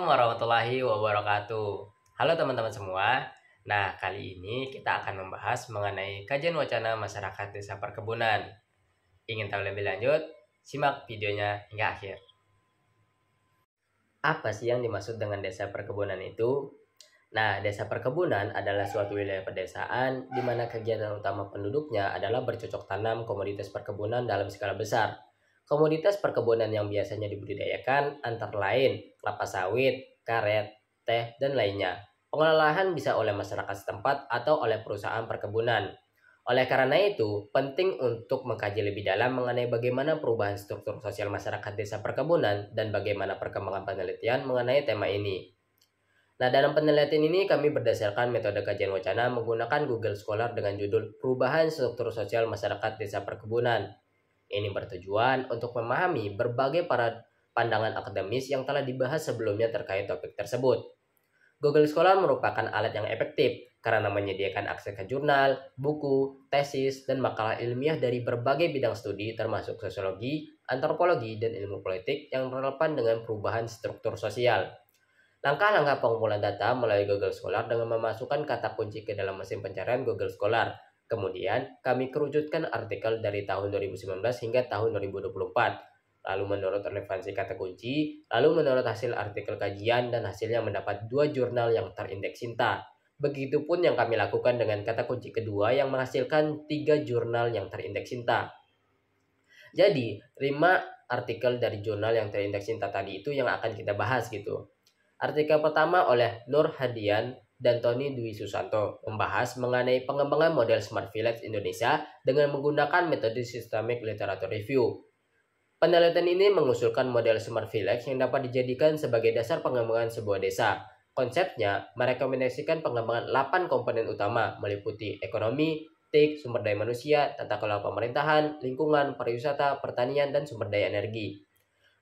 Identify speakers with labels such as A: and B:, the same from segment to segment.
A: Assalamualaikum warahmatullahi wabarakatuh. Halo teman-teman semua. Nah, kali ini kita akan membahas mengenai kajian wacana masyarakat desa perkebunan. Ingin tahu lebih lanjut? Simak videonya hingga akhir. Apa sih yang dimaksud dengan desa perkebunan itu? Nah, desa perkebunan adalah suatu wilayah pedesaan di mana kegiatan utama penduduknya adalah bercocok tanam komoditas perkebunan dalam skala besar. Komoditas perkebunan yang biasanya dibudidayakan antara lain kelapa sawit, karet, teh, dan lainnya. Pengolahan bisa oleh masyarakat setempat atau oleh perusahaan perkebunan. Oleh karena itu, penting untuk mengkaji lebih dalam mengenai bagaimana perubahan struktur sosial masyarakat desa perkebunan dan bagaimana perkembangan penelitian mengenai tema ini. Nah, dalam penelitian ini kami berdasarkan metode kajian wacana menggunakan Google Scholar dengan judul Perubahan Struktur Sosial Masyarakat Desa Perkebunan. Ini bertujuan untuk memahami berbagai pandangan akademis yang telah dibahas sebelumnya terkait topik tersebut. Google Scholar merupakan alat yang efektif karena menyediakan akses ke jurnal, buku, tesis, dan makalah ilmiah dari berbagai bidang studi termasuk sosiologi, antropologi, dan ilmu politik yang relevan dengan perubahan struktur sosial. Langkah-langkah pengumpulan data melalui Google Scholar dengan memasukkan kata kunci ke dalam mesin pencarian Google Scholar. Kemudian, kami kerucutkan artikel dari tahun 2019 hingga tahun 2024. Lalu menurut relevansi kata kunci, lalu menurut hasil artikel kajian dan hasilnya mendapat 2 jurnal yang terindeks Sinta. Begitupun yang kami lakukan dengan kata kunci kedua yang menghasilkan 3 jurnal yang terindeks Sinta. Jadi, 5 artikel dari jurnal yang terindeks Sinta tadi itu yang akan kita bahas gitu. Artikel pertama oleh Nur Hadian dan Tony Dwi Susanto membahas mengenai pengembangan model Smart Village Indonesia dengan menggunakan metode Systemic Literature Review. Penelitian ini mengusulkan model Smart Village yang dapat dijadikan sebagai dasar pengembangan sebuah desa. Konsepnya merekomendasikan pengembangan 8 komponen utama meliputi ekonomi, TIK, sumber daya manusia, tata kelola pemerintahan, lingkungan, pariwisata, pertanian, dan sumber daya energi.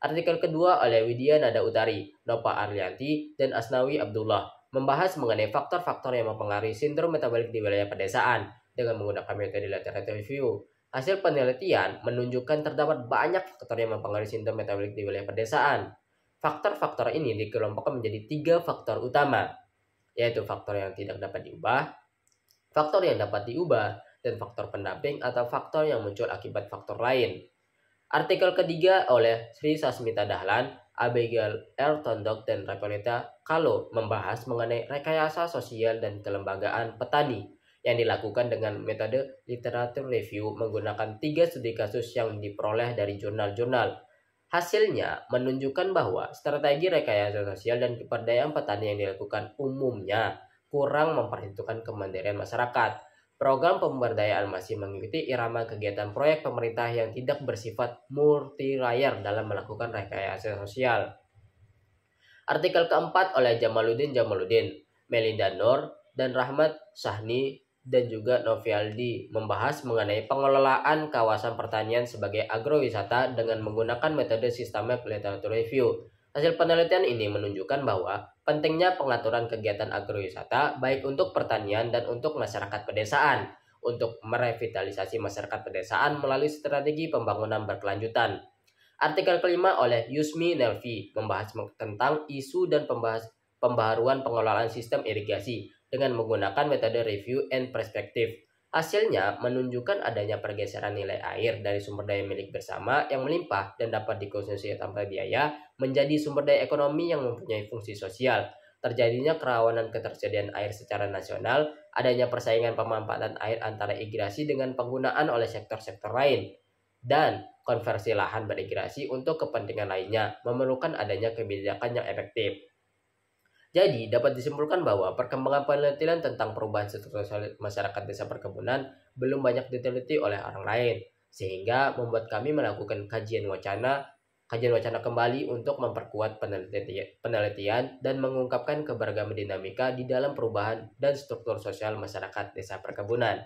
A: Artikel kedua oleh Widya Nada Utari, Nova Arlianti, dan Asnawi Abdullah membahas mengenai faktor-faktor yang mempengaruhi sindrom metabolik di wilayah pedesaan dengan menggunakan metode literature review. Hasil penelitian menunjukkan terdapat banyak faktor yang mempengaruhi sindrom metabolik di wilayah pedesaan. Faktor-faktor ini dikelompokkan menjadi 3 faktor utama, yaitu faktor yang tidak dapat diubah, faktor yang dapat diubah, dan faktor pendamping atau faktor yang muncul akibat faktor lain. Artikel ketiga oleh Sri Sasmita Dahlan, Abigail R. Tondok, dan Recoleta Kalo membahas mengenai rekayasa sosial dan kelembagaan petani yang dilakukan dengan metode literature review menggunakan 3 studi kasus yang diperoleh dari jurnal-jurnal. Hasilnya menunjukkan bahwa strategi rekayasa sosial dan keberdayaan petani yang dilakukan umumnya kurang memperhitungkan kemandirian masyarakat. Program pemberdayaan masih mengikuti irama kegiatan proyek pemerintah yang tidak bersifat multi-layer dalam melakukan rekayasa sosial. Artikel keempat oleh Jamaluddin, Melinda Nur, dan Rahmat Sahni, dan juga Novialdi membahas mengenai pengelolaan kawasan pertanian sebagai agrowisata dengan menggunakan metode Systemic Literature Review. Hasil penelitian ini menunjukkan bahwa pentingnya pengaturan kegiatan agrowisata baik untuk pertanian dan untuk masyarakat pedesaan untuk merevitalisasi masyarakat pedesaan melalui strategi pembangunan berkelanjutan. Artikel kelima oleh Yusmi Nelvi membahas tentang isu dan pembaharuan pengelolaan sistem irigasi dengan menggunakan metode review and perspective. Hasilnya menunjukkan adanya pergeseran nilai air dari sumber daya milik bersama yang melimpah dan dapat dikonsumsi tanpa biaya menjadi sumber daya ekonomi yang mempunyai fungsi sosial. Terjadinya kerawanan ketersediaan air secara nasional, adanya persaingan pemanfaatan air antara irigasi dengan penggunaan oleh sektor-sektor lain, dan konversi lahan beririgasi untuk kepentingan lainnya memerlukan adanya kebijakan yang efektif. Jadi, dapat disimpulkan bahwa perkembangan penelitian tentang perubahan struktur sosial masyarakat desa perkebunan belum banyak diteliti oleh orang lain, sehingga membuat kami melakukan kajian wacana kembali untuk memperkuat penelitian dan mengungkapkan keberagaman dinamika di dalam perubahan dan struktur sosial masyarakat desa perkebunan.